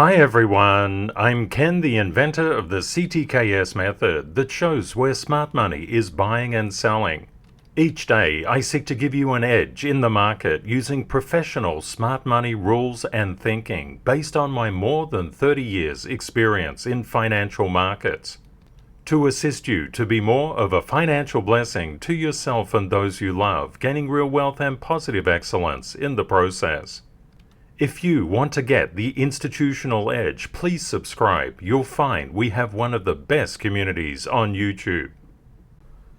Hi everyone, I'm Ken, the inventor of the CTKS method that shows where smart money is buying and selling. Each day I seek to give you an edge in the market using professional smart money rules and thinking based on my more than 30 years experience in financial markets, to assist you to be more of a financial blessing to yourself and those you love, gaining real wealth and positive excellence in the process. If you want to get the institutional edge, please subscribe. You'll find we have one of the best communities on YouTube.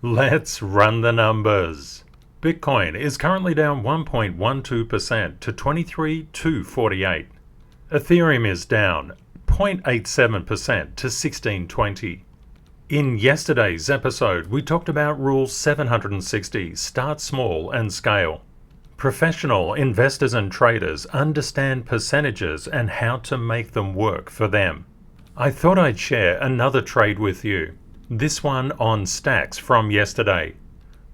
Let's run the numbers. Bitcoin is currently down 1.12% to 23,248. Ethereum is down 0.87% to 1620. In yesterday's episode, we talked about Rule 760, start small and scale. Professional investors and traders understand percentages and how to make them work for them. I thought I'd share another trade with you, this one on stacks from yesterday.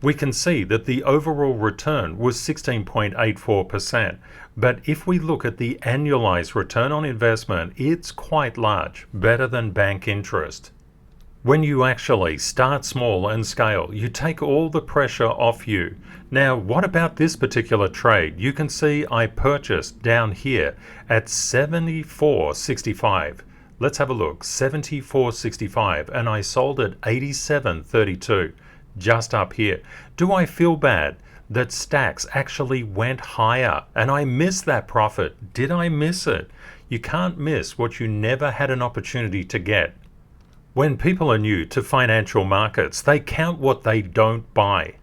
We can see that the overall return was 16.84%, but if we look at the annualized return on investment, it's quite large, better than bank interest. When you actually start small and scale, you take all the pressure off you. Now, what about this particular trade? You can see I purchased down here at 74.65. Let's have a look, 74.65, and I sold at 87.32, just up here. Do I feel bad that stacks actually went higher and I missed that profit? Did I miss it? You can't miss what you never had an opportunity to get. When people are new to financial markets, they count what they don't buy.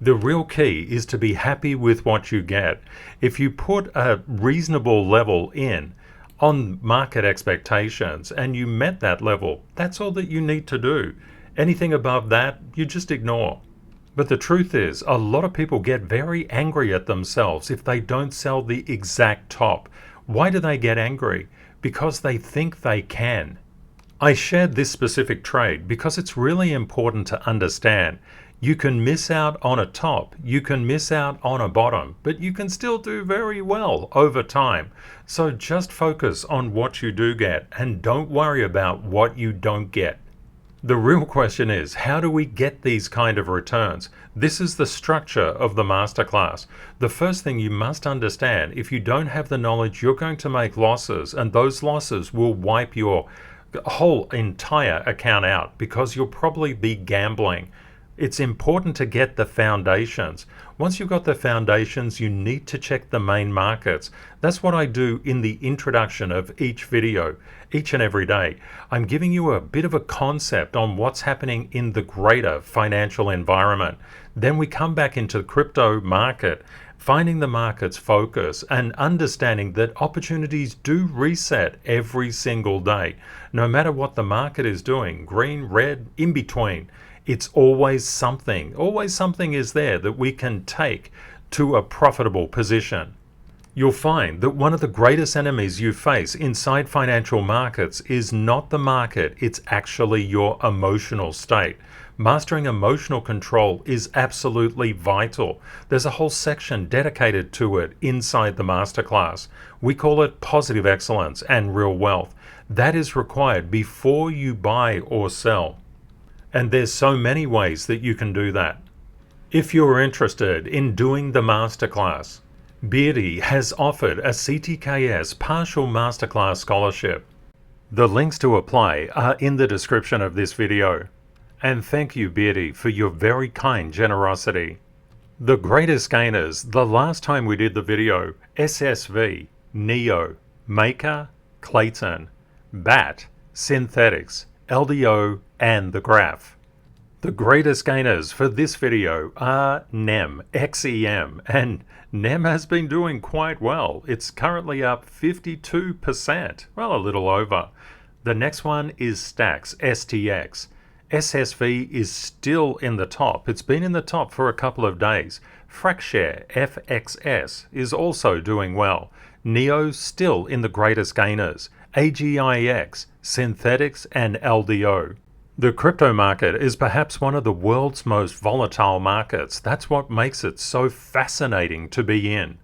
The real key is to be happy with what you get. If you put a reasonable level in on market expectations and you met that level, that's all that you need to do. Anything above that, you just ignore. But the truth is, a lot of people get very angry at themselves if they don't sell the exact top. Why do they get angry? Because they think they can. I shared this specific trade because it's really important to understand. You can miss out on a top, you can miss out on a bottom, but you can still do very well over time. So just focus on what you do get and don't worry about what you don't get. The real question is, how do we get these kind of returns? This is the structure of the masterclass. The first thing you must understand, if you don't have the knowledge, you're going to make losses, and those losses will wipe your whole entire account out because you'll probably be gambling. It's important to get the foundations. Once you've got the foundations, you need to check the main markets. That's what I do in the introduction of each video, each and every day. I'm giving you a bit of a concept on what's happening in the greater financial environment. Then we come back into the crypto market, finding the market's focus and understanding that opportunities do reset every single day. No matter what the market is doing, green, red, in between, it's always something is there that we can take to a profitable position. You'll find that one of the greatest enemies you face inside financial markets is not the market, it's actually your emotional state. Mastering emotional control is absolutely vital. There's a whole section dedicated to it inside the masterclass. We call it positive excellence and real wealth. That is required before you buy or sell. And there's so many ways that you can do that. If you're interested in doing the masterclass, Beardy has offered a CTKS partial masterclass scholarship. The links to apply are in the description of this video. And thank you, Beardy, for your very kind generosity. The greatest gainers, the last time we did the video, SSV, Neo, Maker, Clayton, BAT, Synthetics, LDO, and the Graph. The greatest gainers for this video are NEM, XEM, and NEM has been doing quite well. It's currently up 52%, well, a little over. The next one is Stacks, STX. SSV is still in the top. It's been in the top for a couple of days. Fracshare, FXS, is also doing well. Neo still in the greatest gainers. AGIX, Synthetics, and LDO. The crypto market is perhaps one of the world's most volatile markets. That's what makes it so fascinating to be in.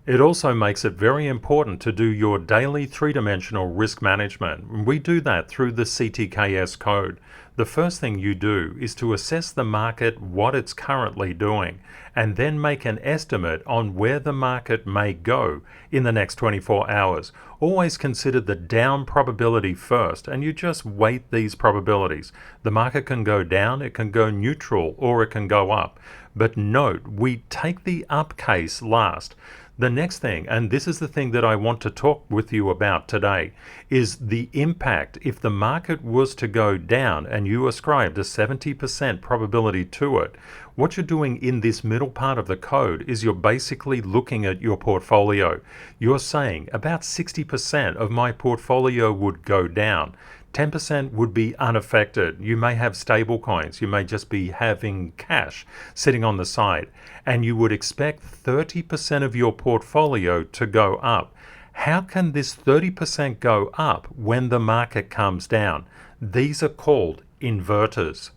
It also makes it very important to do your daily three-dimensional risk management. We do that through the CTKS code. The first thing you do is to assess the market, what it's currently doing, and then make an estimate on where the market may go in the next 24 hours. Always consider the down probability first, and you just weight these probabilities. The market can go down, it can go neutral, or it can go up. But note, we take the up case last. The next thing, and this is the thing that I want to talk with you about today, is the impact if the market was to go down and you ascribed a 70% probability to it. What you're doing in this middle part of the code is you're basically looking at your portfolio. You're saying about 60% of my portfolio would go down. 10% would be unaffected. You may have stable coins. You may just be having cash sitting on the side. And you would expect 30% of your portfolio to go up. How can this 30% go up when the market comes down? These are called inverters.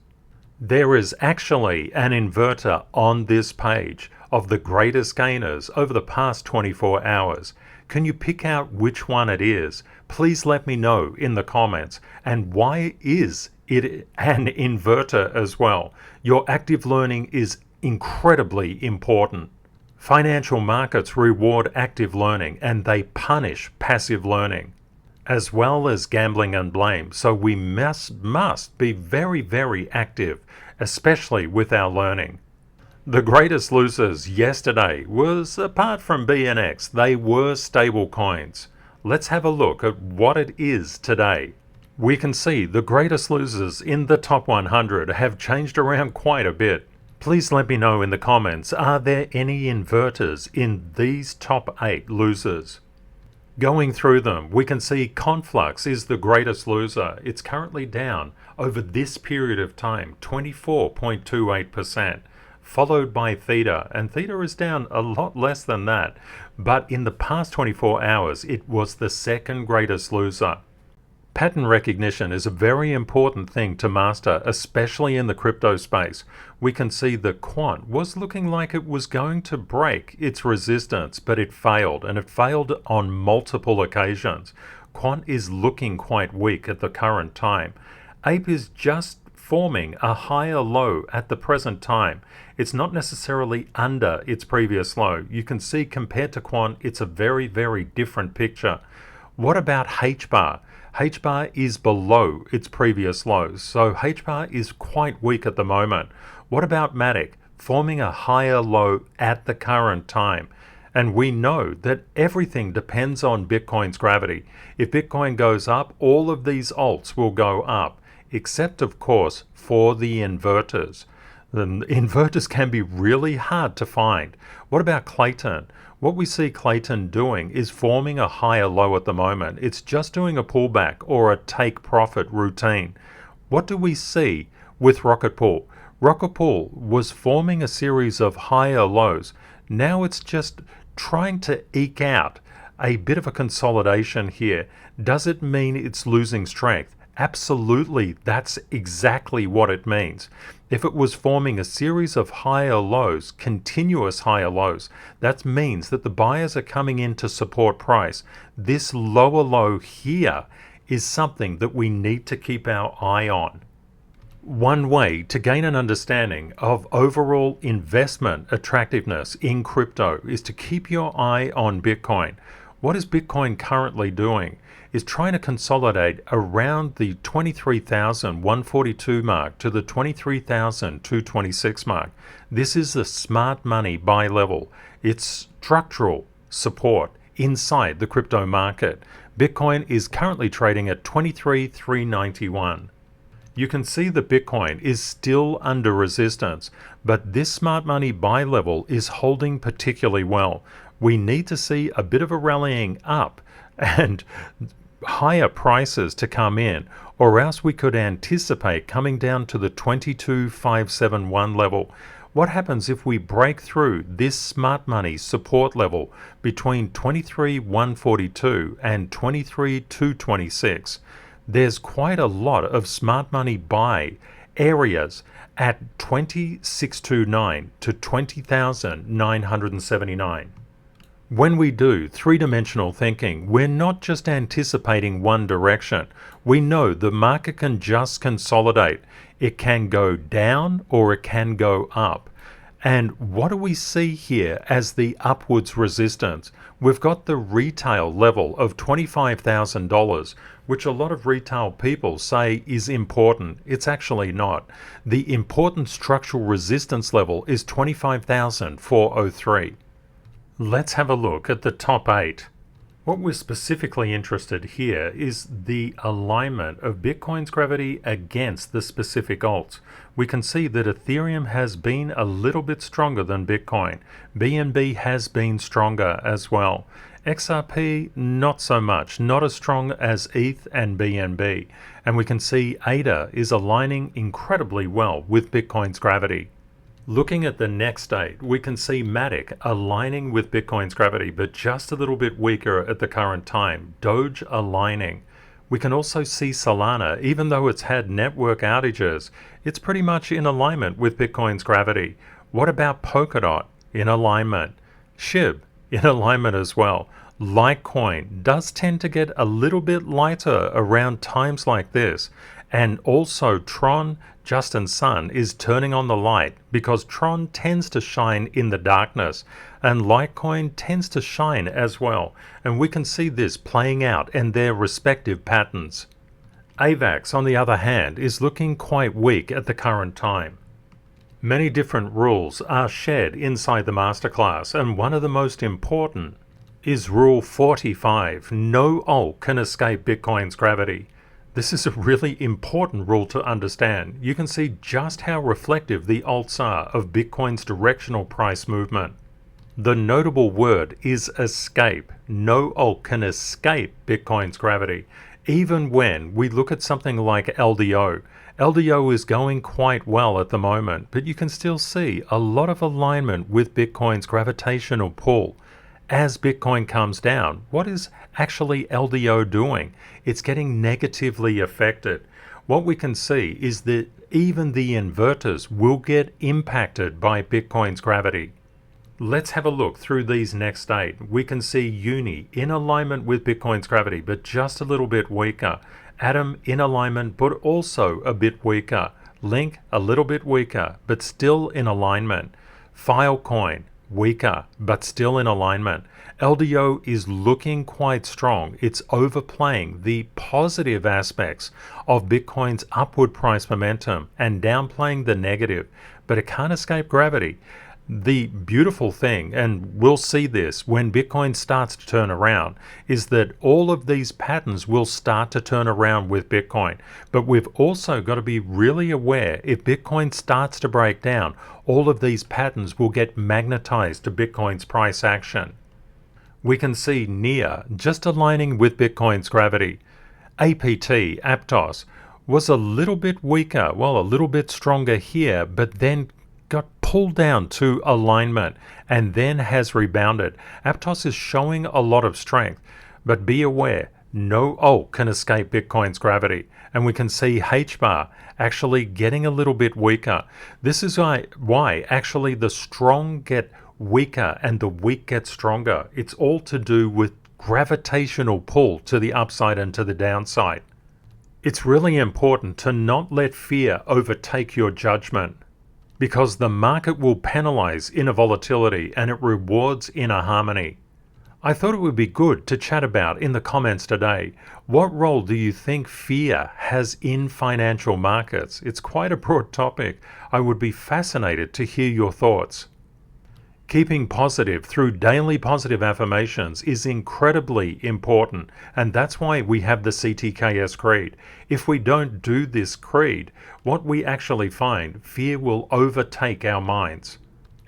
There is actually an inverter on this page of the greatest gainers over the past 24 hours. Can you pick out which one it is? Please let me know in the comments. And why is it an inverter as well? Your active learning is incredibly important. Financial markets reward active learning and they punish passive learning, as well as gambling and blame. So we must be very, very active, especially with our learning. The greatest losers yesterday was, apart from BNX, they were stable coins. Let's have a look at what it is today. We can see the greatest losers in the top 100 have changed around quite a bit. Please let me know in the comments, are there any inverters in these top 8 losers? Going through them, we can see Conflux is the greatest loser. It's currently down over this period of time, 24.28%. Followed by Theta, and Theta is down a lot less than that, but in the past 24 hours it was the second greatest loser. Pattern recognition is a very important thing to master, especially in the crypto space. We can see the quant was looking like it was going to break its resistance, but it failed, and it failed on multiple occasions. Quant is looking quite weak at the current time. Ape is just forming a higher low at the present time. It's not necessarily under its previous low. You can see compared to Quant, it's a very, very different picture. What about HBAR? HBAR is below its previous lows, so HBAR is quite weak at the moment. What about Matic? Forming a higher low at the current time. And we know that everything depends on Bitcoin's gravity. If Bitcoin goes up, all of these alts will go up, except of course for the inverters. The inverters can be really hard to find. What about Clayton? What we see Clayton doing is forming a higher low at the moment. It's just doing a pullback or a take profit routine. What do we see with Rocket Pool? Rocket Pool was forming a series of higher lows. Now it's just trying to eke out a bit of a consolidation here. Does it mean it's losing strength? Absolutely, that's exactly what it means. If it was forming a series of higher lows, continuous higher lows, that means that the buyers are coming in to support price. This lower low here is something that we need to keep our eye on. One way to gain an understanding of overall investment attractiveness in crypto is to keep your eye on Bitcoin. What is Bitcoin currently doing? Is trying to consolidate around the 23,142 mark to the 23,226 mark. This is the smart money buy level. It's structural support inside the crypto market. Bitcoin is currently trading at 23,391. You can see that Bitcoin is still under resistance, but this smart money buy level is holding particularly well. We need to see a bit of a rallying up and higher prices to come in, or else we could anticipate coming down to the 22,571 level. What happens if we break through this smart money support level between 23,142 and 23,226? There's quite a lot of smart money buy areas at 20,629 to 20,979. When we do three-dimensional thinking, we're not just anticipating one direction. We know the market can just consolidate. It can go down or it can go up. And what do we see here as the upwards resistance? We've got the retail level of $25,000, which a lot of retail people say is important. It's actually not. The important structural resistance level is 25,403. Let's have a look at the top 8. What we're specifically interested here is the alignment of Bitcoin's gravity against the specific alts. We can see that Ethereum has been a little bit stronger than Bitcoin. BNB has been stronger as well. XRP, not so much, not as strong as ETH and BNB. And we can see ADA is aligning incredibly well with Bitcoin's gravity. Looking at the next 8, we can see Matic aligning with Bitcoin's gravity, but just a little bit weaker at the current time. Doge aligning. We can also see Solana, even though it's had network outages, it's pretty much in alignment with Bitcoin's gravity. What about Polkadot? In alignment. SHIB in alignment as well. Litecoin does tend to get a little bit lighter around times like this. And also Tron, Justin Sun, is turning on the light because Tron tends to shine in the darkness and Litecoin tends to shine as well. And we can see this playing out in their respective patterns. AVAX, on the other hand, is looking quite weak at the current time. Many different rules are shared inside the masterclass, and one of the most important is Rule 45. No alt can escape Bitcoin's gravity. This is a really important rule to understand. You can see just how reflective the alts are of Bitcoin's directional price movement. The notable word is escape. No alt can escape Bitcoin's gravity. Even when we look at something like LDO. LDO is going quite well at the moment, but you can still see a lot of alignment with Bitcoin's gravitational pull. As Bitcoin comes down, what is actually LDO doing? It's getting negatively affected. What we can see is that even the inverters will get impacted by Bitcoin's gravity. Let's have a look through these next 8. We can see Uni in alignment with Bitcoin's gravity, but just a little bit weaker. Atom in alignment, but also a bit weaker. Link a little bit weaker, but still in alignment. Filecoin weaker, but still in alignment. LDO is looking quite strong. It's overplaying the positive aspects of Bitcoin's upward price momentum and downplaying the negative, but it can't escape gravity. The beautiful thing, and we'll see this when Bitcoin starts to turn around, is that all of these patterns will start to turn around with Bitcoin. But we've also got to be really aware if Bitcoin starts to break down, all of these patterns will get magnetized to Bitcoin's price action. We can see NIA just aligning with Bitcoin's gravity. APT, Aptos, was a little bit weaker, well, a little bit stronger here, but then got pulled down to alignment and then has rebounded. Aptos is showing a lot of strength, but be aware, no alt can escape Bitcoin's gravity. And we can see HBAR actually getting a little bit weaker. This is why actually the strong get weaker and the weak get stronger. It's all to do with gravitational pull to the upside and to the downside. It's really important to not let fear overtake your judgment, because the market will penalize inner volatility and it rewards inner harmony. I thought it would be good to chat about in the comments today, what role do you think fear has in financial markets? It's quite a broad topic. I would be fascinated to hear your thoughts. Keeping positive through daily positive affirmations is incredibly important, and that's why we have the CTKS Creed. If we don't do this creed, what we actually find, fear will overtake our minds.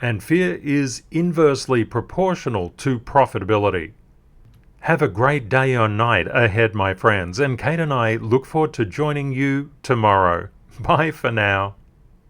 And fear is inversely proportional to profitability. Have a great day or night ahead, my friends, and Kate and I look forward to joining you tomorrow. Bye for now.